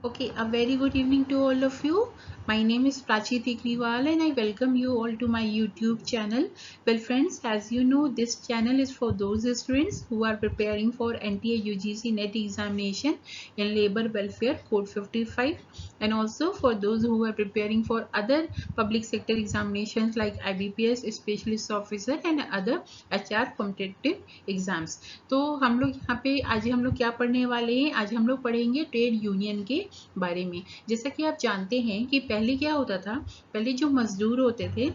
Okay, a very good evening to all of you. My name is Prachi Tikriwal and I welcome you all to my YouTube channel. Well friends, as you know, this channel is for those students who are preparing for NTA UGC NET examination in Labour Welfare Code 55, and also for those who are preparing for other public sector examinations like IBPS, Specialist Officer and other HR competitive exams. तो हम लोग यहाँ पे आज हम लोग क्या पढ़ने वाले हैं? आज हम लोग पढ़ेंगे ट्रेड यूनियन के बारे में। जैसा कि आप जानते हैं कि पहले क्या होता था, पहले जो मजदूर होते थे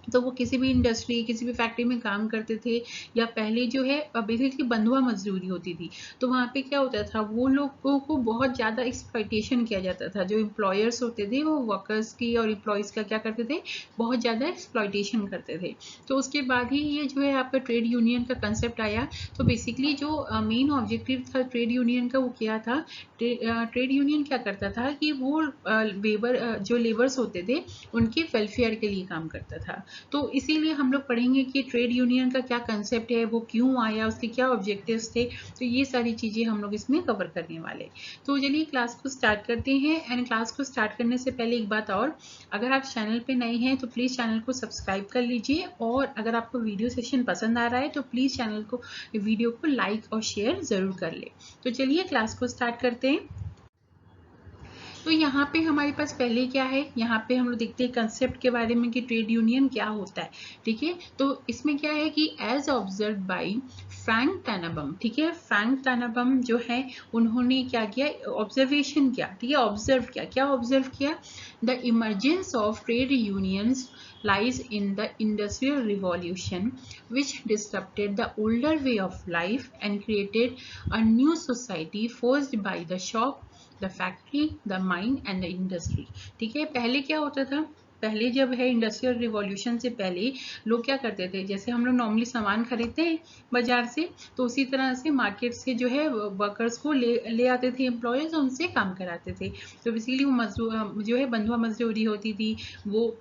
तो वो किसी भी इंडस्ट्री, किसी भी फैक्ट्री में काम करते थे, या पहले जो है बेसिकली बंधुआ मजदूरी होती थी। तो वहाँ पे क्या होता था, वो लोगों को बहुत ज़्यादा एक्सप्लॉइटेशन किया जाता था। जो एम्प्लॉयर्स होते थे वो वर्कर्स की और एम्प्लॉयज़ का क्या करते थे, बहुत ज़्यादा एक्सप्लॉइटेशन करते थे। तो उसके बाद ही ये जो है आपका ट्रेड यूनियन का कंसेप्ट आया। तो बेसिकली जो मेन ऑब्जेक्टिव था ट्रेड यूनियन का, वो क्या था, ट्रेड यूनियन क्या करता था कि वो जो लेबर्स होते थे उनके वेलफेयर के लिए काम करता था। तो इसीलिए हम लोग पढ़ेंगे कि ट्रेड यूनियन का क्या कंसेप्ट है, वो क्यों आया, उसके क्या ऑब्जेक्टिव्स थे। तो ये सारी चीज़ें हम लोग इसमें कवर करने वाले। तो चलिए क्लास को स्टार्ट करते हैं। एंड क्लास को स्टार्ट करने से पहले एक बात और, अगर आप चैनल पे नए हैं तो प्लीज़ चैनल को सब्सक्राइब कर लीजिए, और अगर आपको वीडियो सेशन पसंद आ रहा है तो प्लीज़ चैनल को, वीडियो को लाइक और शेयर ज़रूर कर ले। तो चलिए क्लास को स्टार्ट करते हैं। तो यहाँ पे हमारे पास पहले क्या है, यहाँ पे हम लोग देखते हैं कंसेप्ट के बारे में कि ट्रेड यूनियन क्या होता है। ठीक है, तो इसमें क्या है कि एज ऑब्जर्व बाय फ्रैंक टैनाबम, ठीक है, फ्रैंक टैनाबम जो है उन्होंने क्या किया, ऑब्जर्वेशन किया। ठीक है, ऑब्जर्व किया, क्या ऑब्जर्व किया, the emergence of trade unions lies in the industrial revolution, which disrupted the older way of life and created a new society forced by the shop, the factory, the mine and the industry. ठीक है, पहले क्या होता था, पहले जब है industrial revolution से पहले लोग क्या करते थे, जैसे हम लोग नॉर्मली सामान खरीदते हैं बाजार से, तो उसी तरह से मार्केट से जो है वर्कर्स को ले आते थे एम्प्लॉयर्स, उनसे काम कराते थे। तो इसीलिए वो मजदूर जो है बंधुआ मजदूरी होती थी, वो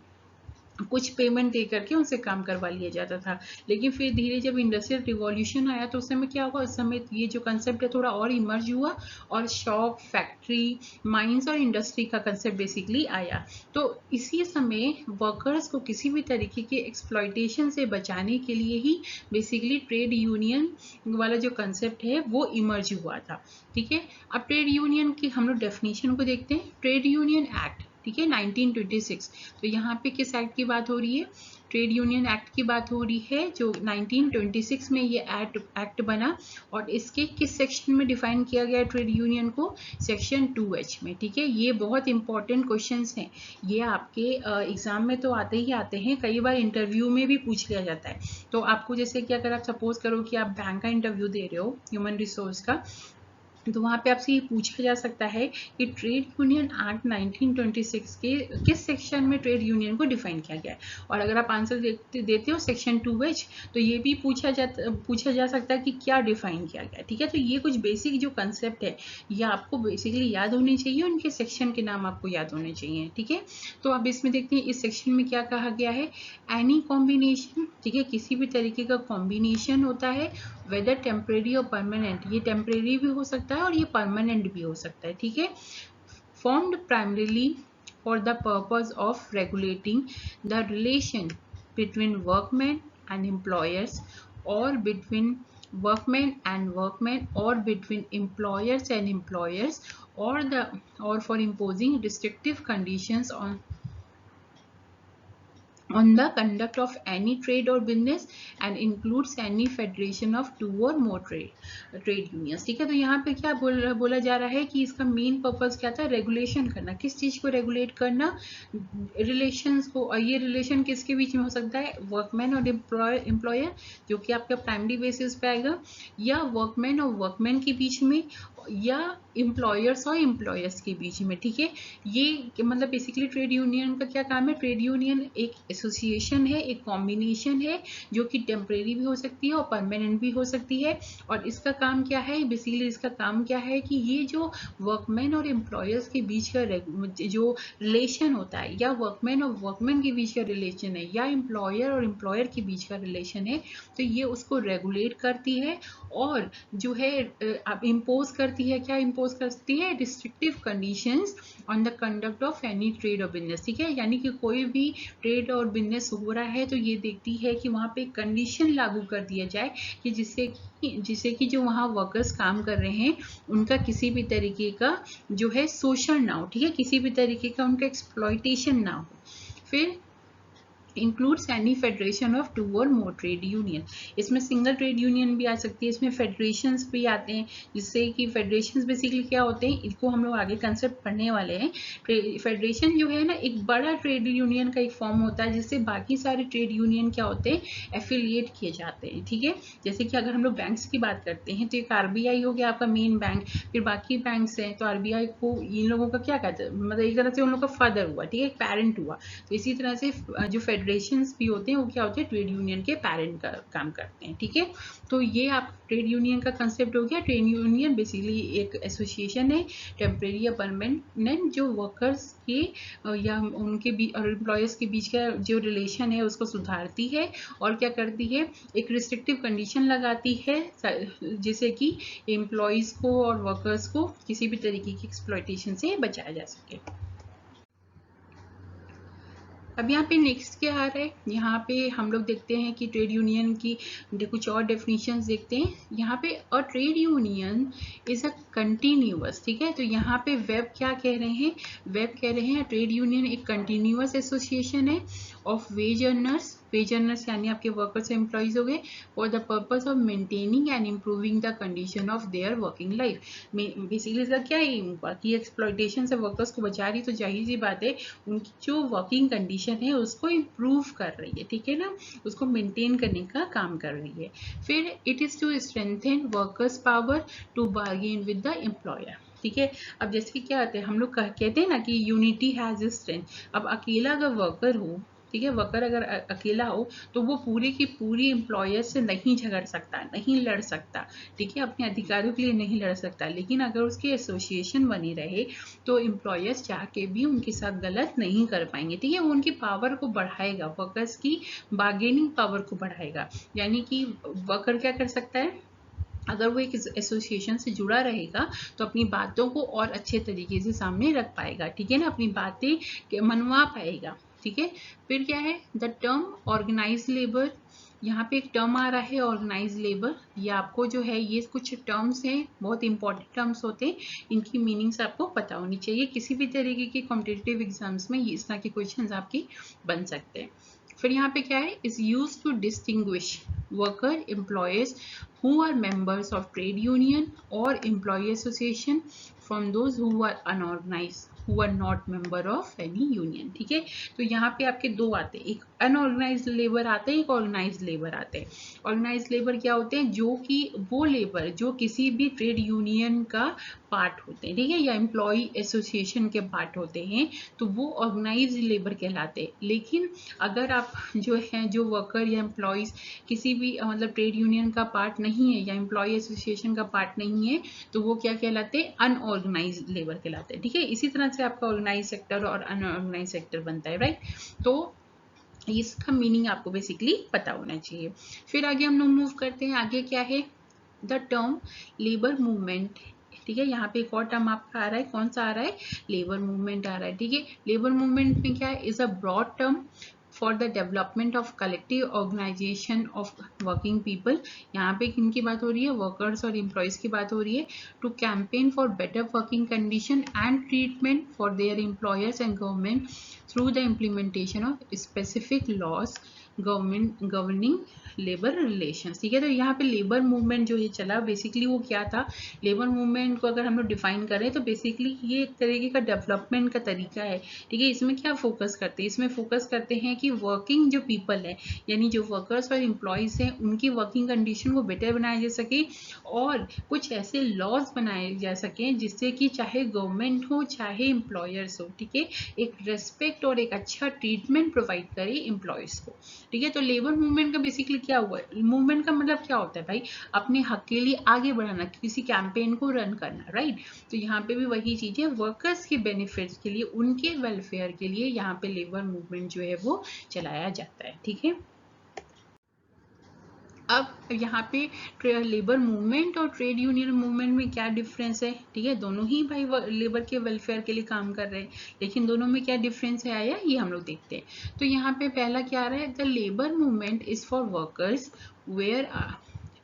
कुछ पेमेंट दे करके उनसे काम करवा लिया जाता था। लेकिन फिर धीरे जब इंडस्ट्रियल रिवॉल्यूशन आया तो उस समय क्या हुआ, उस समय ये जो कंसेप्ट है थोड़ा और इमर्ज हुआ, और शॉप, फैक्ट्री, माइंस और इंडस्ट्री का कंसेप्ट बेसिकली आया। तो इसी समय वर्कर्स को किसी भी तरीके के एक्सप्लॉइटेशन से बचाने के लिए ही बेसिकली ट्रेड यूनियन वाला जो कंसेप्ट है वो इमर्ज हुआ था। ठीक है, अब ट्रेड यूनियन की हम लोग डेफिनेशन को देखते हैं। ट्रेड यूनियन एक्ट, ठीक है, 1926। तो यहाँ पे किस एक्ट की बात हो रही है, ट्रेड यूनियन एक्ट की बात हो रही है, जो 1926 में ये एक्ट बना। और इसके किस सेक्शन में डिफाइन किया गया ट्रेड यूनियन को, सेक्शन 2H में। ठीक है, ये बहुत इंपॉर्टेंट क्वेश्चंस हैं, ये आपके एग्जाम में तो आते ही आते हैं, कई बार इंटरव्यू में भी पूछ लिया जाता है। तो आपको जैसे कि अगर आप सपोज करो कि आप बैंक का इंटरव्यू दे रहे हो, ह्यूमन रिसोर्स का, तो वहाँ पे आपसे ये पूछा जा सकता है कि ट्रेड यूनियन एक्ट 1926 के किस सेक्शन में ट्रेड यूनियन को डिफाइन किया गया है। और अगर आप आंसर देते हो सेक्शन 2H, तो ये भी पूछा जा सकता है कि क्या डिफाइन किया गया है। ठीक है, तो ये कुछ बेसिक जो कंसेप्ट है ये आपको बेसिकली याद होने चाहिए, उनके सेक्शन के नाम आपको याद होने चाहिए। ठीक है, तो अब इसमें देखते हैं इस सेक्शन में क्या कहा गया है, एनी कॉम्बिनेशन, ठीक है, किसी भी तरीके का कॉम्बिनेशन होता है, वेदर टेम्परेरी और परमानेंट, ये टेम्परेरी भी हो सकता है और ये परमानेंट भी हो सकता है। ठीक है, formed primarily for the purpose of regulating the relation between workman and employers, और between workmen or between employers and employers, or for imposing restrictive conditions on the conduct of any trade or business, and includes any federation of 2 or more trade unions। ठीक है, तो यहाँ पे क्या बोला जा रहा है कि इसका मेन पर्पस क्या था, रेगुलेशन करना। किस चीज को रेगुलेट करना, रिलेशंस को। और ये रिलेशन किसके बीच में हो सकता है, वर्कमैन और एम्प्लॉयर, जो कि आपका प्राइमरी बेसिस पे आएगा, या वर्कमैन और वर्कमैन के बीच में, या एम्प्लॉयर्स और एम्प्लॉयर्स के बीच में। ठीक है, ये मतलब बेसिकली ट्रेड यूनियन का क्या काम है, ट्रेड यूनियन एक एसोसिएशन है, एक कॉम्बिनेशन है, जो कि टेम्परेरी भी हो सकती है और परमानेंट भी हो सकती है। और इसका काम क्या है, बेसिकली इसका काम क्या है कि ये जो वर्कमैन और एम्प्लॉयर्स के बीच का जो रिलेशन होता है, या वर्कमैन और वर्कमैन के बीच का रिलेशन है, या एम्प्लॉयर और एम्प्लॉयर के बीच का रिलेशन है, तो ये उसको रेगुलेट करती है और जो है इम्पोज करती करती है, क्या इम्पोज करती है, restrictive conditions on the conduct of any trade और बिजनेस। ठीक है, यानी कि कोई भी ट्रेड और बिजनेस हो रहा है तो ये देखती है कि वहाँ पे कंडीशन लागू कर दिया जाए कि जिससे कि जो वहाँ वर्कर्स काम कर रहे हैं उनका किसी भी तरीके का जो है शोषण ना हो। ठीक है, किसी भी तरीके का उनका एक्सप्लॉयटेशन ना हो। फिर इंक्लूड्स एनी फेडरेशन ऑफ 2 और मोर ट्रेड यूनियन। इसमें सिंगल ट्रेड यूनियन भी आ सकती है, इसमें फेडरेशंस भी आते हैं, जिससे कि फेडरेशंस बेसिकली क्या होते हैं, इसको हम लोग आगे कंसेप्ट पढ़ने वाले हैं। फेडरेशन जो है ना एक बड़ा ट्रेड यूनियन का एक फॉर्म होता है जिससे बाकी सारे ट्रेड यूनियन क्या होते हैं, एफिलिएट किए जाते हैं। ठीक है, जैसे कि अगर हम लोग बैंक्स की बात करते हैं तो एक आरबीआई हो गया आपका मेन बैंक, फिर बाकी बैंक्स हैं तो आरबीआई को इन लोगों का क्या कहते हैं, मतलब एक तरह से उन लोग का फादर हुआ, ठीक है, पेरेंट हुआ। तो इसी तरह से जो फेडरेशंस भी होते हैं वो क्या होते हैं, ट्रेड यूनियन के पेरेंट का काम करते हैं। ठीक है, तो ये आप ट्रेड यूनियन का कंसेप्ट हो गया। ट्रेड यूनियन बेसिकली एक एसोसिएशन है, टेम्परेरी या परमानेंट, जो वर्कर्स के या उनके बीच और एम्प्लॉयर्स के बीच का जो रिलेशन है उसको सुधारती है और क्या करती है, एक रिस्ट्रिक्टिव कंडीशन लगाती है जिससे कि एम्प्लॉयज को और वर्कर्स को किसी भी तरीके की एक्सप्लॉयटेशन से बचाया जा सके। अब यहाँ पे नेक्स्ट क्या आ रहा है, यहाँ पे हम लोग देखते हैं कि ट्रेड यूनियन की कुछ और डेफिनेशंस देखते हैं। यहाँ पे अ trade union is a continuous, ठीक है, तो यहाँ पे वेब क्या कह रहे हैं, वेब कह रहे हैं ट्रेड यूनियन एक कंटिन्यूअस एसोसिएशन है of ways earners, veg earners यानी आपके वर्कर्स एम्प्लॉयज हो गए, for the purpose of maintaining and improving the condition of their working life. Basically इसका क्या एम हुआ कि एक्सप्लॉयटेशन से वर्कर्स को बचा रही, तो जाहिर सी बात है उनकी जो वर्किंग कंडीशन है उसको इम्प्रूव कर रही है, ठीक है ना, उसको मेंटेन करने का काम कर रही है। फिर it is to strengthen workers power to bargain with the employer. ठीक है, अब जैसे कि क्या होता है, हम लोग कहते हैं ना कि यूनिटी हैज स्ट्रेंथ। अब अकेला अगर वर्कर हो, ठीक है, वर्कर अगर अकेला हो तो वो पूरी की पूरी एम्प्लॉयर से नहीं झगड़ सकता, नहीं लड़ सकता, ठीक है, अपने अधिकारों के लिए नहीं लड़ सकता। लेकिन अगर उसकी एसोसिएशन बनी रहे तो एम्प्लॉयर्स चाह के भी उनके साथ गलत नहीं कर पाएंगे। ठीक है, वो उनकी पावर को बढ़ाएगा, वर्कर्स की बार्गेनिंग पावर को बढ़ाएगा। यानी कि वर्कर क्या कर सकता है, अगर वो एक एसोसिएशन से जुड़ा रहेगा तो अपनी बातों को और अच्छे तरीके से सामने रख पाएगा, ठीक है ना, अपनी बातें मनवा पाएगा। ठीक है, फिर क्या है, द टर्म ऑर्गेनाइज लेबर, यहाँ पे एक टर्म आ रहा है ऑर्गेनाइज लेबर। ये आपको जो है, ये कुछ टर्म्स हैं, बहुत इंपॉर्टेंट टर्म्स होते हैं, इनकी मीनिंग्स आपको पता होनी चाहिए। किसी भी तरीके के कॉम्पिटिटिव एग्जाम्स में इस तरह के क्वेश्चंस आपके बन सकते हैं। फिर यहाँ पे क्या है, is use to distinguish worker employers who are members of trade union or employee association from those who are unorganized, who are not member of any union। ठीक है, तो यहाँ पे आपके दो आते हैं, एक अनऑर्गेनाइज्ड लेबर आते हैं, एक ऑर्गेनाइज्ड लेबर आते हैं। ऑर्गेनाइज्ड लेबर क्या होते हैं, जो कि वो लेबर जो किसी भी ट्रेड यूनियन का पार्ट होते हैं, ठीक है, या एम्प्लॉय एसोसिएशन के पार्ट होते हैं, तो वो ऑर्गेनाइज्ड लेबर कहलाते हैं। लेकिन अगर आप जो है, जो वर्कर या एम्प्लॉयज किसी भी मतलब ट्रेड यूनियन का पार्ट नहीं है या एम्प्लॉय एसोसिएशन का पार्ट नहीं है, तो वो क्या कहलाते हैं, अनऑर्गेनाइज्ड लेबर कहलाते हैं। ठीक है, इसी तरह से आपका ऑर्गेनाइज सेक्टर और अनऑर्गेनाइज सेक्टर बनता है, राइट। तो इसका मीनिंग आपको बेसिकली पता होना चाहिए। फिर आगे हम लोग मूव करते हैं, आगे क्या है, द टर्म लेबर मूवमेंट। ठीक है, यहाँ पे एक और टर्म आपका आ रहा है, कौन सा आ रहा है, लेबर मूवमेंट आ रहा है। ठीक है, लेबर मूवमेंट में क्या है, is a broad term for the development of collective organization of working people. यहाँ पे किनकी बात हो रही है, वर्कर्स और एम्प्लॉयज की बात हो रही है। To campaign for better working condition and treatment for their employers and government through the implementation of specific laws governing labour relations. ठीक है, तो यहाँ पे लेबर मूवमेंट जो ये चला, बेसिकली वो क्या था, लेबर मूवमेंट को अगर हम लोग डिफाइन करें तो बेसिकली ये एक तरीके का डेवलपमेंट का तरीका है। ठीक है, इसमें क्या फोकस करते हैं, इसमें फोकस करते हैं कि वर्किंग जो पीपल है, यानी जो वर्कर्स और एम्प्लॉयज हैं, उनकी वर्किंग कंडीशन को बेटर बनाया जा सके और कुछ ऐसे लॉज बनाए जा सके जिससे कि चाहे गवर्नमेंट हो चाहे एम्प्लॉयर्स हो, ठीक है, एक रेस्पेक्ट और एक अच्छा ट्रीटमेंट प्रोवाइड करे एम्प्लॉयज को। ठीक है, तो लेबर मूवमेंट का बेसिकली क्या हुआ, मूवमेंट का मतलब क्या होता है भाई, अपने हक के लिए आगे बढ़ाना, किसी कैंपेन को रन करना, राइट। तो यहाँ पे भी वही चीज है, वर्कर्स के बेनिफिट्स के लिए, उनके वेलफेयर के लिए यहाँ पे लेबर मूवमेंट जो है वो चलाया जाता है। ठीक है, अब यहाँ पे लेबर मूवमेंट और ट्रेड यूनियन मूवमेंट में क्या डिफरेंस है, ठीक है, दोनों ही भाई लेबर के वेलफेयर के लिए काम कर रहे हैं, लेकिन दोनों में क्या डिफरेंस है आया ये हम लोग देखते हैं। तो यहाँ पे पहला क्या आ रहा है, the labour movement is for workers where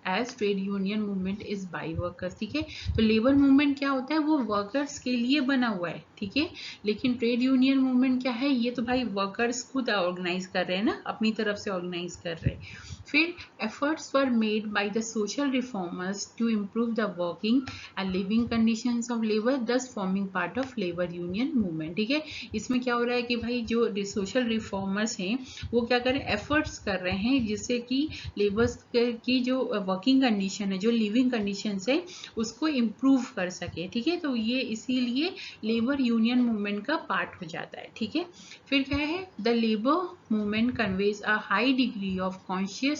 as trade union movement is by workers, ठीक है। तो लेबर मूवमेंट क्या होता है, वो वर्कर्स के लिए बना हुआ है, ठीक है, लेकिन ट्रेड यूनियन मूवमेंट क्या है, ये तो भाई वर्कर्स खुद ऑर्गेनाइज कर रहे हैं ना, अपनी तरफ से ऑर्गेनाइज कर रहे हैं। फिर efforts were made by the social reformers to improve the working and living conditions of labor, thus forming part of labor union movement, ठीक है। इसमें क्या हो रहा है कि भाई जो सोशल रिफॉर्मर्स हैं वो क्या कर रहे हैं, एफर्ट्स कर रहे हैं जिससे कि लेबर्स की जो वर्किंग कंडीशन है, जो लिविंग कंडीशन है, उसको इम्प्रूव कर सके, ठीक है। तो ये इसीलिए लेबर यूनियन मूवमेंट का पार्ट हो जाता है, ठीक है। फिर क्या है, the labour movement conveys a high degree of conscious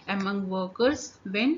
among workers when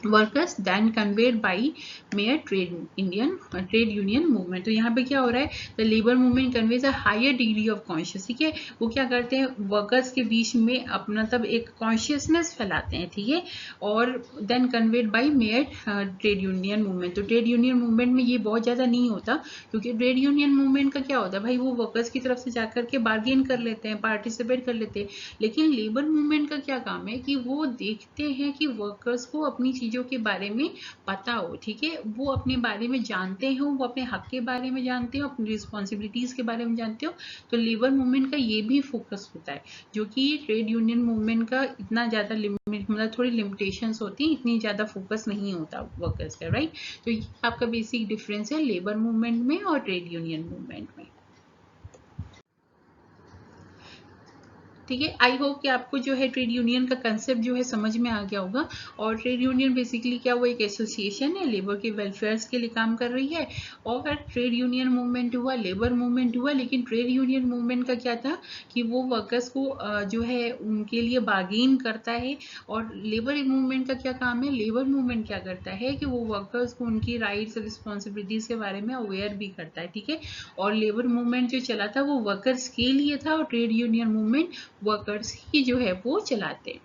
workers then conveyed by mere trade union movement. तो यहाँ पे क्या हो रहा है, the labour movement conveys a higher degree of conscious, ठीक है, वो क्या करते हैं वर्कर्स के बीच में अपना तब एक कॉन्शियसनेस फैलाते हैं, ठीक है, और then conveyed by mere trade union movement. तो ट्रेड यूनियन मूवमेंट में ये बहुत ज़्यादा नहीं होता, क्योंकि ट्रेड यूनियन मूवमेंट का क्या होता है भाई, वो वर्कर्स की तरफ से जाकर के बार्गेन कर लेते हैं, पार्टिसिपेट कर लेते हैं, लेकिन लेबर मूवमेंट का क्या काम है कि वो देखते हैं कि वर्कर्स को अपनी चीज़ों के बारे में पता हो, ठीक है, वो अपने बारे में जानते हो, वो अपने हक के बारे में जानते हो, अपनी रिस्पॉन्सिबिलिटीज़ के बारे में जानते हो। तो लेबर मूवमेंट का ये भी फोकस होता है, जो कि ट्रेड यूनियन मूवमेंट का इतना ज़्यादा लिमिट, मतलब थोड़ी लिमिटेशंस होती हैं, इतनी ज़्यादा फोकस नहीं होता वर्कर्स का, राइट। तो ये आपका बेसिक डिफरेंस है लेबर मूवमेंट में और ट्रेड यूनियन मूवमेंट में, ठीक है। आई होप कि आपको जो है ट्रेड यूनियन का कंसेप्ट जो है समझ में आ गया होगा। और ट्रेड यूनियन बेसिकली क्या, वो एक एसोसिएशन है, लेबर के वेलफेयर्स के लिए काम कर रही है। और ट्रेड यूनियन मूवमेंट हुआ, लेबर मूवमेंट हुआ, लेकिन ट्रेड यूनियन मूवमेंट का क्या था कि वो वर्कर्स को जो है उनके लिए बार्गेन करता है। और लेबर मूवमेंट का क्या काम है, लेबर मूवमेंट क्या करता है कि वो वर्कर्स को उनकी राइट्स और रिस्पॉन्सिबिलिटीज के बारे में अवेयर भी करता है, ठीक है। और लेबर मूवमेंट जो चला था वो वर्कर्स के लिए था, और ट्रेड यूनियन मूवमेंट वर्कर्स ही जो है वो चलाते हैं।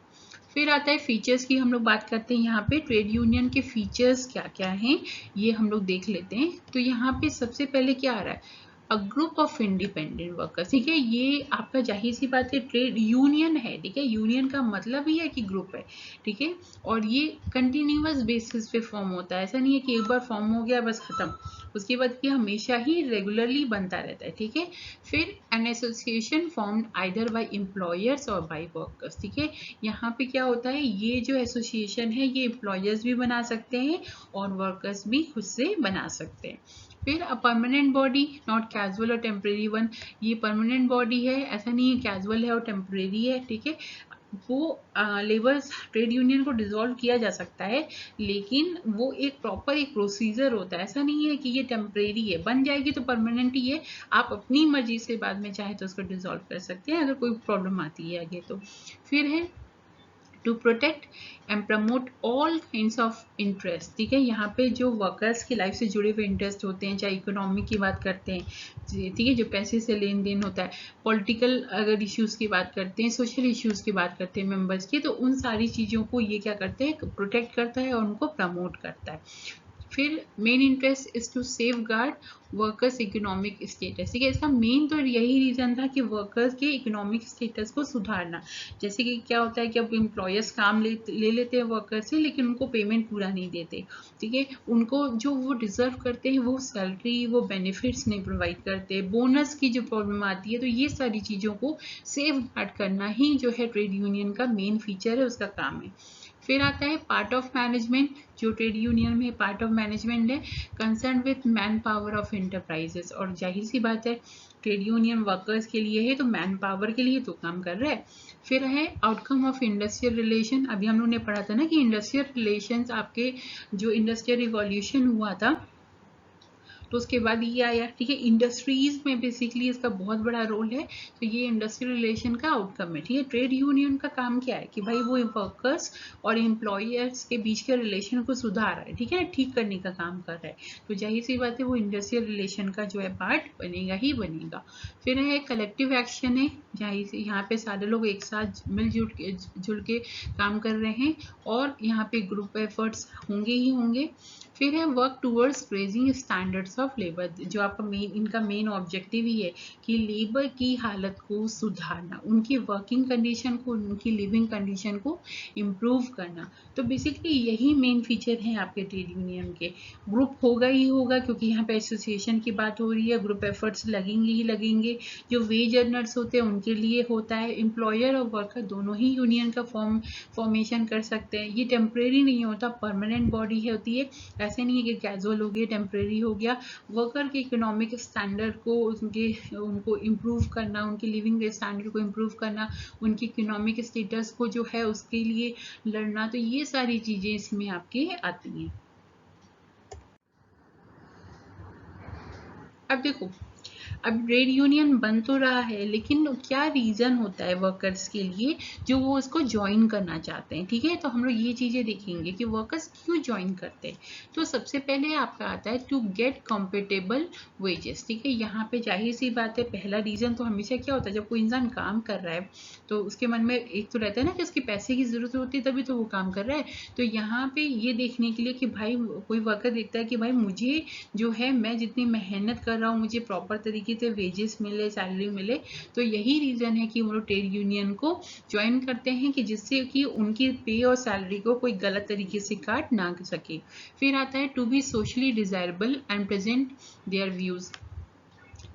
फिर आता है फीचर्स की, हम लोग बात करते हैं यहाँ पे ट्रेड यूनियन के फीचर्स क्या क्या हैं, ये हम लोग देख लेते हैं। तो यहाँ पे सबसे पहले क्या आ रहा है, a group of independent workers, ठीक है, ये आपका जाहिर सी बात है ट्रेड यूनियन है, ठीक है, यूनियन का मतलब ही है कि ग्रुप है, ठीक है। और ये कंटिन्यूअस बेसिस पे फॉर्म होता है, ऐसा नहीं है कि एक बार फॉर्म हो गया बस खत्म, उसके बाद ये हमेशा ही रेगुलरली बनता रहता है, ठीक है। फिर an association formed either bye employers और बाय वर्कर्स, ठीक है। यहाँ पे क्या होता है, ये जो एसोसिएशन है ये एम्प्लॉयर्स भी बना सकते हैं और वर्कर्स भी खुद से बना सकते हैं। फिर a permanent body, not casual और टेम्परेरी वन, ये परमानेंट बॉडी है, ऐसा नहीं है कैजुअल है और टेम्परेरी है, ठीक है। वो लेबर्स ट्रेड यूनियन को डिसॉल्व किया जा सकता है, लेकिन वो एक प्रॉपर एक प्रोसीजर होता है, ऐसा नहीं है कि ये टेम्परेरी है, बन जाएगी तो परमानेंट ही है, आप अपनी मर्जी से बाद में चाहे तो उसको डिसॉल्व कर सकते हैं अगर कोई प्रॉब्लम आती है आगे तो। फिर है to protect and promote all kinds of interest, ठीक है, यहाँ पे जो वर्कर्स की लाइफ से जुड़े हुए इंटरेस्ट होते हैं, चाहे इकोनॉमी की बात करते हैं, ठीक है, जो पैसे से लेन देन होता है, पॉलिटिकल अगर इश्यूज की बात करते हैं, सोशल इश्यूज की बात करते हैं मेंबर्स की, तो उन सारी चीज़ों को ये क्या करते हैं, प्रोटेक्ट करता है और उनको प्रमोट करता है। फिर main interest is to safeguard workers economic status, ठीक है, इसका मेन तो यही रीजन था कि वर्कर्स के इकोनॉमिक स्टेटस को सुधारना। जैसे कि क्या होता है कि अब एम्प्लॉयर्स काम ले लेते हैं वर्कर्स से, लेकिन उनको पेमेंट पूरा नहीं देते, ठीक है, उनको जो वो डिजर्व करते हैं वो सैलरी वो बेनिफिट्स नहीं प्रोवाइड करते, बोनस की जो प्रॉब्लम आती है, तो ये सारी चीज़ों को सेफ गार्ड करना ही जो है ट्रेड यूनियन का मेन फीचर है, उसका काम है। फिर आता है पार्ट ऑफ मैनेजमेंट, जो ट्रेड यूनियन में पार्ट ऑफ मैनेजमेंट है, concern with man power of enterprises, और जाहिर सी बात है ट्रेड यूनियन वर्कर्स के लिए है तो मैन पावर के लिए तो काम कर रहा है। फिर है आउटकम ऑफ इंडस्ट्रियल रिलेशन, अभी हम लोग ने पढ़ा था ना कि इंडस्ट्रियल रिलेशंस आपके जो इंडस्ट्रियल रिवॉल्यूशन हुआ था तो उसके बाद ये आया, ठीक है। इंडस्ट्रीज में बेसिकली इसका बहुत बड़ा रोल है, तो ये इंडस्ट्री रिलेशन का आउटकम है, ठीक है। ट्रेड यूनियन का काम क्या है कि भाई वो वर्कर्स और एम्प्लॉयर्स के बीच के रिलेशन को सुधार रहा है, ठीक है, ठीक करने का काम कर रहा है। तो जाहिर सी बात है वो इंडस्ट्रियल रिलेशन का जो है पार्ट बनेगा ही बनेगा। फिर है कलेक्टिव एक्शन है, जाहिर से यहाँ पे सारे लोग एक साथ जुल के काम कर रहे हैं और यहाँ पे ग्रुप एफर्ट्स होंगे ही होंगे। फिर है work towards raising standards of labour, जो आपका इनका मेन ऑब्जेक्टिव ही है कि लेबर की हालत को सुधारना, उनकी वर्किंग कंडीशन को, उनकी लिविंग कंडीशन को इम्प्रूव करना। तो बेसिकली यही मेन फीचर है आपके ट्रेड यूनियन के। ग्रुप होगा ही होगा क्योंकि यहाँ पे एसोसिएशन की बात हो रही है, ग्रुप एफर्ट्स लगेंगे ही लगेंगे। जो वेज अर्नर्स होते हैं उनके लिए होता है, एम्प्लॉयर और वर्कर दोनों ही यूनियन का फॉर्मेशन कर सकते हैं। ये टेम्परेरी नहीं होता, परमानेंट बॉडी होती है। ऐसे नहीं है कि कैजुअल हो गया, टेम्परेरी हो गया। वर्कर के इकोनॉमिक स्टैंडर्ड को उनको इम्प्रूव करना, उनकी लिविंग स्टैंडर्ड को इम्प्रूव करना, उनकी इकोनॉमिक स्टेटस को जो है उसके लिए लड़ना, तो ये सारी चीजें इसमें आपके आती हैं। अब देखो, अब ट्रेड यूनियन बन तो रहा है, लेकिन क्या रीजन होता है वर्कर्स के लिए जो वो उसको ज्वाइन करना चाहते हैं, ठीक है। तो हम लोग ये चीजें देखेंगे कि वर्कर्स क्यों ज्वाइन करते हैं। तो सबसे पहले आपका आता है टू गेट कंपेटेबल वेजेस, ठीक है। यहाँ पे जाहिर सी बात है, पहला रीजन तो हमेशा क्या होता है, जब कोई इंसान काम कर रहा है तो उसके मन में एक तो रहता है ना कि उसके पैसे की जरूरत होती है, तभी तो वो काम कर रहा है। तो यहाँ पे ये देखने के लिए कि भाई कोई वर्कर देखता है कि भाई मुझे जो है, मैं जितनी मेहनत कर रहा हूँ मुझे प्रॉपर तरीके से वेजेस मिले, सैलरी मिले। तो यही रीजन है कि वो लोग ट्रेड यूनियन को ज्वाइन करते हैं कि जिससे कि उनकी पे और सैलरी को कोई गलत तरीके से काट ना सके। फिर आता है to be socially desirable and present their views.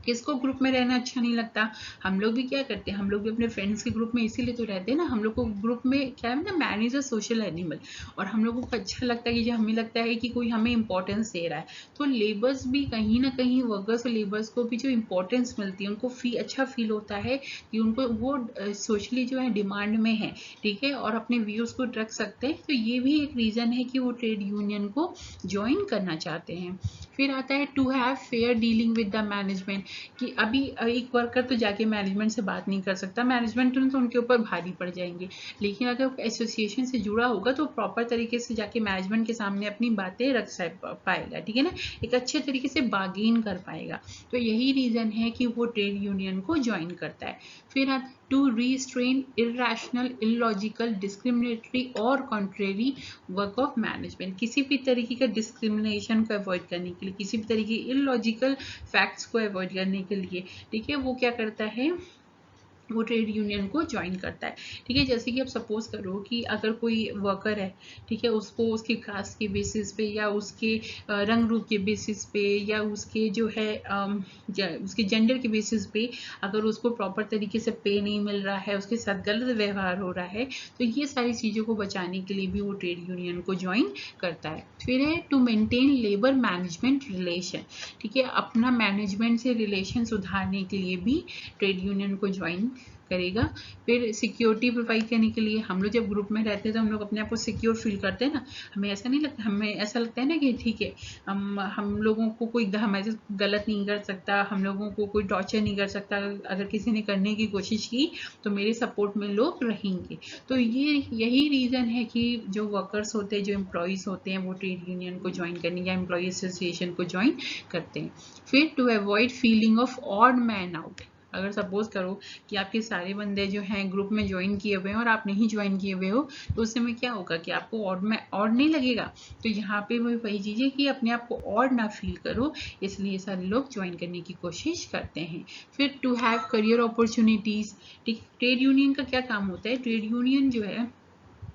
किसको ग्रुप में रहना अच्छा नहीं लगता। हम लोग भी क्या करते हैं, हम लोग भी अपने फ्रेंड्स के ग्रुप में इसीलिए तो रहते हैं ना। हम लोग को ग्रुप में क्या है ना, man is a social animal, और हम लोगों को अच्छा लगता है कि जब हमें लगता है कि कोई हमें इंपॉर्टेंस दे रहा है। तो लेबर्स भी कहीं ना कहीं, वर्कर्स और लेबर्स को भी जो इंपॉर्टेंस मिलती है, उनको अच्छा फील होता है कि उनको वो सोशली जो है डिमांड में है, ठीक है, और अपने व्यूज को रख सकते हैं। तो ये भी एक रीजन है कि वो ट्रेड यूनियन को ज्वाइन करना चाहते हैं। फिर आता है to have fair dealing with the management, कि अभी एक वर्कर तो जाके मैनेजमेंट से बात नहीं कर सकता, मैनेजमेंट तो उनके ऊपर भारी पड़ जाएंगे। लेकिन अगर एसोसिएशन से जुड़ा होगा तो प्रॉपर तरीके से जाके मैनेजमेंट के सामने अपनी बातें रख पाएगा, ठीक है ना, एक अच्छे तरीके से बार्गेन कर पाएगा। तो यही रीजन है कि वो ट्रेड यूनियन को ज्वाइन करता है। फिर to restrain irrational, illogical, discriminatory और कॉन्ट्रेरी वर्क ऑफ मैनेजमेंट, किसी भी तरीके का डिस्क्रिमिनेशन को अवॉइड करने के लिए, किसी भी तरीके इलॉजिकल फैक्ट्स को अवॉइड करने के लिए, ठीक है, वो क्या करता है, वो ट्रेड यूनियन को ज्वाइन करता है, ठीक है। जैसे कि आप सपोज करो कि अगर कोई वर्कर है, ठीक है, उसको उसकी कास्ट के बेसिस पे या उसके रंग रूप के बेसिस पे या उसके जो है उसके जेंडर के बेसिस पे अगर उसको प्रॉपर तरीके से पे नहीं मिल रहा है, उसके साथ गलत व्यवहार हो रहा है, तो ये सारी चीज़ों को बचाने के लिए भी वो ट्रेड यूनियन को ज्वाइन करता है। फिर है to maintain labour management relation, ठीक है, अपना मैनेजमेंट से रिलेशन सुधारने के लिए भी ट्रेड यूनियन को ज्वाइन करेगा। फिर सिक्योरिटी प्रोवाइड करने के लिए, हम लोग जब ग्रुप में रहते हैं तो हम लोग अपने आप को सिक्योर फील करते हैं ना, हमें ऐसा नहीं लगता, हमें ऐसा लगता है ना कि ठीक है, हम लोगों को कोई हमारे गलत नहीं कर सकता, हम लोगों को कोई टॉर्चर नहीं कर सकता, अगर किसी ने करने की कोशिश की तो मेरे सपोर्ट में लोग रहेंगे। तो ये यही रीज़न है कि जो वर्कर्स होते हैं, जो एम्प्लॉयज़ होते हैं, वो ट्रेड यूनियन को ज्वाइन करने या एम्प्लॉय एसोसिएशन को ज्वाइन करते हैं। फिर to avoid feeling of odd man out, अगर सपोज करो कि आपके सारे बंदे जो हैं ग्रुप में ज्वाइन किए हुए हैं और आप नहीं ज्वाइन किए हुए हो, तो उस समय क्या होगा कि आपको ऑड नहीं लगेगा। तो यहाँ पे वही चीज़ है कि अपने आप को ऑड ना फील करो, इसलिए सारे लोग ज्वाइन करने की कोशिश करते हैं। फिर टू हैव करियर अपॉर्चुनिटीज़, ठीक, ट्रेड यूनियन का क्या काम होता है, ट्रेड यूनियन जो है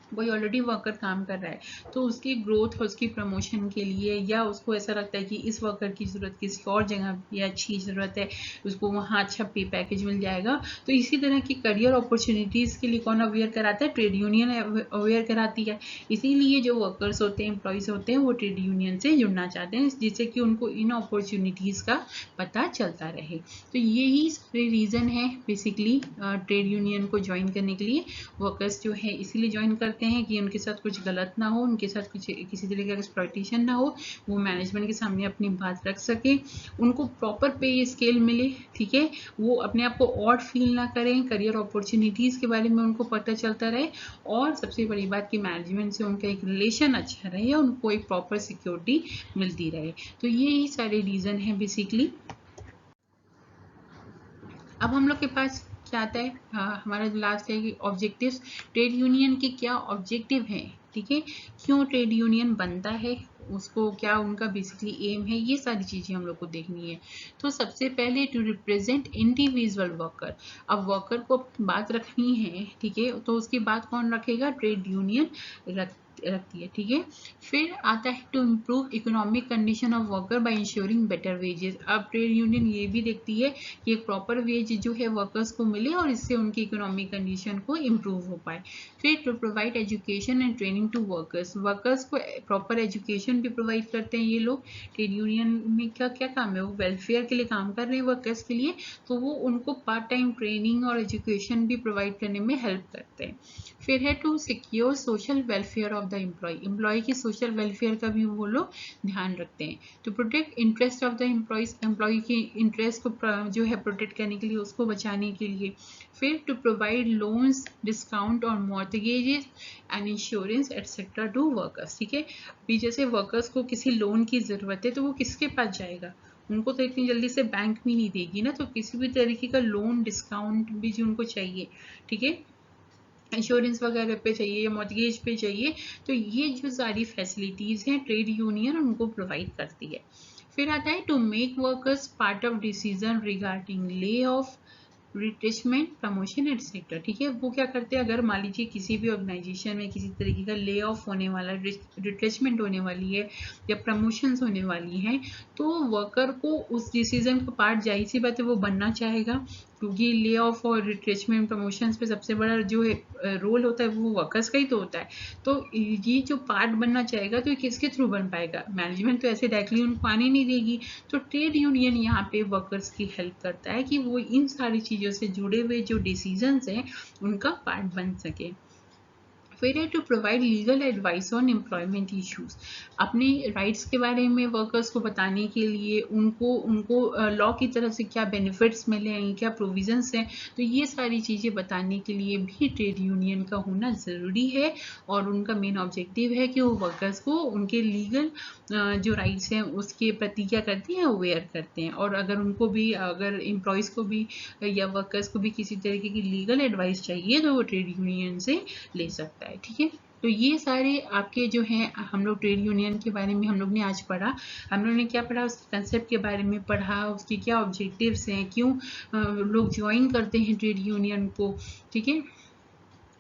कोई ऑलरेडी वर्कर काम कर रहा है तो उसकी ग्रोथ और उसकी प्रमोशन के लिए, या उसको ऐसा लगता है कि इस वर्कर की ज़रूरत किसी और जगह पे अच्छी ज़रूरत है, उसको वहाँ अच्छा पे पैकेज मिल जाएगा, तो इसी तरह की करियर अपॉर्चुनिटीज़ के लिए कौन अवेयर कराता है, ट्रेड यूनियन अवेयर कराती है। इसीलिए जो वर्कर्स होते हैं, एम्प्लॉयज़ होते हैं, वो ट्रेड यूनियन से जुड़ना चाहते हैं, जिससे कि उनको इन अपॉर्चुनिटीज़ का पता चलता रहे। तो यही सारे रीज़न है बेसिकली ट्रेड यूनियन को ज्वाइन करने के लिए। वर्कर्स जो है इसीलिए ज्वाइन करते रहते हैं कि उनके साथ कुछ गलत ना हो, उनके साथ कुछ किसी तरह का एक्सप्लॉयटेशन ना हो, वो मैनेजमेंट के सामने अपनी बात रख सके, उनको प्रॉपर पे स्केल मिले, ठीक है, वो अपने आप को ऑड फील ना करें, करियर अपॉर्चुनिटीज़ के बारे में उनको पता चलता रहे, और सबसे बड़ी बात कि मैनेजमेंट से उनका एक रिलेशन अच्छा रहे, उनको एक प्रॉपर सिक्योरिटी मिलती रहे। तो यही सारे रीज़न हैं बेसिकली। अब हम लोग के पास क्या आता है, हमारा जो लास्ट है कि ऑब्जेक्टिव्स, ट्रेड यूनियन के क्या ऑब्जेक्टिव हैं, ठीक है, क्यों ट्रेड यूनियन बनता है, उसको क्या उनका बेसिकली एम है, ये सारी चीज़ें हम लोग को देखनी है। तो सबसे पहले टू रिप्रेजेंट इंडिविजुअल वर्कर। अब वर्कर को बात रखनी है, ठीक है, तो उसकी बात कौन रखेगा, ट्रेड यूनियन रखती है, ठीक है। फिर आता है to improve economic condition of worker by insuring better wages. अब ट्रेड यूनियन ये भी देखती है कि एक प्रॉपर वेज जो है वर्कर्स को मिले और इससे उनकी इकोनॉमिक कंडीशन को इम्प्रूव हो पाए। फिर to provide education and training to workers, workers को प्रॉपर एजुकेशन भी प्रोवाइड करते हैं ये लोग। ट्रेड यूनियन में क्या काम है, वो वेलफेयर के लिए काम कर रहे हैं वर्कर्स के लिए, तो वो उनको पार्ट टाइम ट्रेनिंग और एजुकेशन भी प्रोवाइड करने में हेल्प करते हैं। फिर है to secure social welfare of the employ की सोशल वेलफेयर का भी वो लोग ध्यान रखते हैं। To protect interest of the employ की इंटरेस्ट को जो है प्रोटेक्ट करने के लिए, उसको बचाने के लिए। फिर टू प्रोवाइड लोन्स, डिस्काउंट और mortgages and insurance etcetera to workers, ठीक है। अभी जैसे वर्कर्स को किसी लोन की ज़रूरत है तो वो किसके पास जाएगा, उनको तो इतनी जल्दी से बैंक भी नहीं देगी ना, तो किसी भी तरीके का लोन डिस्काउंट भी जो उनको चाहिए, ठीक है, इंश्योरेंस वगैरह पे चाहिए या मॉर्टगेज पे चाहिए, तो ये जो सारी फैसिलिटीज़ हैं ट्रेड यूनियन उनको प्रोवाइड करती है। फिर आता है to make workers part of decision regarding lay off, retrenchment, promotion etcetera, ठीक है। वो क्या करते हैं, अगर मान लीजिए किसी भी ऑर्गेनाइजेशन में किसी तरीके का ले ऑफ होने वाला, रिट्रेचमेंट होने वाली है या प्रमोशंस होने वाली हैं, तो वर्कर को उस डिसीजन का पार्ट, जाहिर सी बात है वो बनना चाहेगा, क्योंकि ले ऑफ और रिट्रेचमेंट प्रमोशंस पे सबसे बड़ा जो रोल होता है वो वर्कर्स का ही तो होता है। तो ये जो पार्ट बनना चाहेगा तो ये किसके थ्रू बन पाएगा, मैनेजमेंट तो ऐसे डायरेक्टली उनको आने नहीं देगी। तो ट्रेड यूनियन यहाँ पे वर्कर्स की हेल्प करता है कि वो इन सारी चीज़ों से जुड़े हुए जो डिसीजंस हैं उनका पार्ट बन सके। फिर है to provide legal advice on employment issues, अपने राइट्स के बारे में वर्कर्स को बताने के लिए, उनको उनको लॉ की तरफ से क्या बेनिफिट्स मिले हैं, क्या प्रोविजंस हैं, तो ये सारी चीज़ें बताने के लिए भी ट्रेड यूनियन का होना ज़रूरी है। और उनका मेन ऑब्जेक्टिव है कि वो वर्कर्स को उनके लीगल जो राइट्स हैं उसके प्रति क्या करते हैं, अवेयर करते हैं। और अगर उनको भी, अगर एम्प्लॉयज़ को भी या वर्कर्स को भी किसी तरीके की लीगल एडवाइस चाहिए तो वो ट्रेड यूनियन से ले सकता है, ठीक है। तो ये सारे आपके जो हैं, हम लोग ट्रेड यूनियन के बारे में हम लोग ने आज पढ़ा। हम लोग ने क्या पढ़ा, उसके कंसेप्ट के बारे में पढ़ा, उसके क्या ऑब्जेक्टिव्स हैं, क्यों लोग ज्वाइन करते हैं ट्रेड यूनियन को, ठीक है।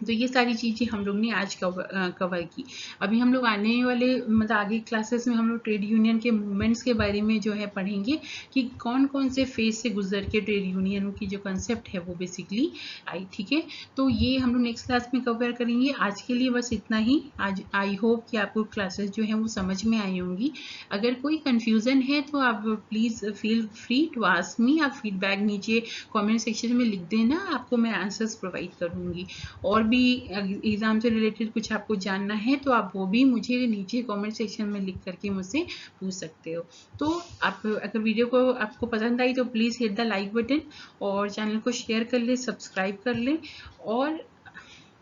तो ये सारी चीज़ें हम लोग ने आज कवर की। अभी हम लोग आने वाले मतलब आगे क्लासेस में हम लोग ट्रेड यूनियन के मूवमेंट्स के बारे में जो है पढ़ेंगे कि कौन कौन से फेज से गुजर के ट्रेड यूनियन की जो कंसेप्ट है वो बेसिकली आई, ठीक है। तो ये हम लोग नेक्स्ट क्लास में कवर करेंगे। आज के लिए बस इतना ही। आज आई होप कि आपको क्लासेस जो हैं वो समझ में आई होंगी। अगर कोई कन्फ्यूज़न है तो आप please feel free to ask me. आप फीडबैक नीचे कॉमेंट सेक्शन में लिख देना, आपको मैं आंसर्स प्रोवाइड करूँगी। और भी एग्ज़ाम से रिलेटेड कुछ आपको जानना है तो आप वो भी मुझे नीचे कमेंट सेक्शन में लिख करके मुझसे पूछ सकते हो। तो आप अगर वीडियो को आपको पसंद आई तो please hit the like button और चैनल को शेयर कर लें, सब्सक्राइब कर लें। और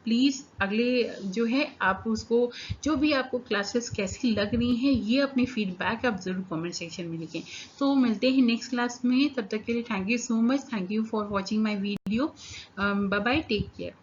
प्लीज़ अगले जो है आप उसको, जो भी आपको क्लासेस कैसी लग रही हैं, ये अपनी फीडबैक आप ज़रूर कमेंट सेक्शन में लिखें। तो मिलते हैं नेक्स्ट क्लास में, तब तक के लिए thank you so much. Thank you for watching my video. Bye bye, take care.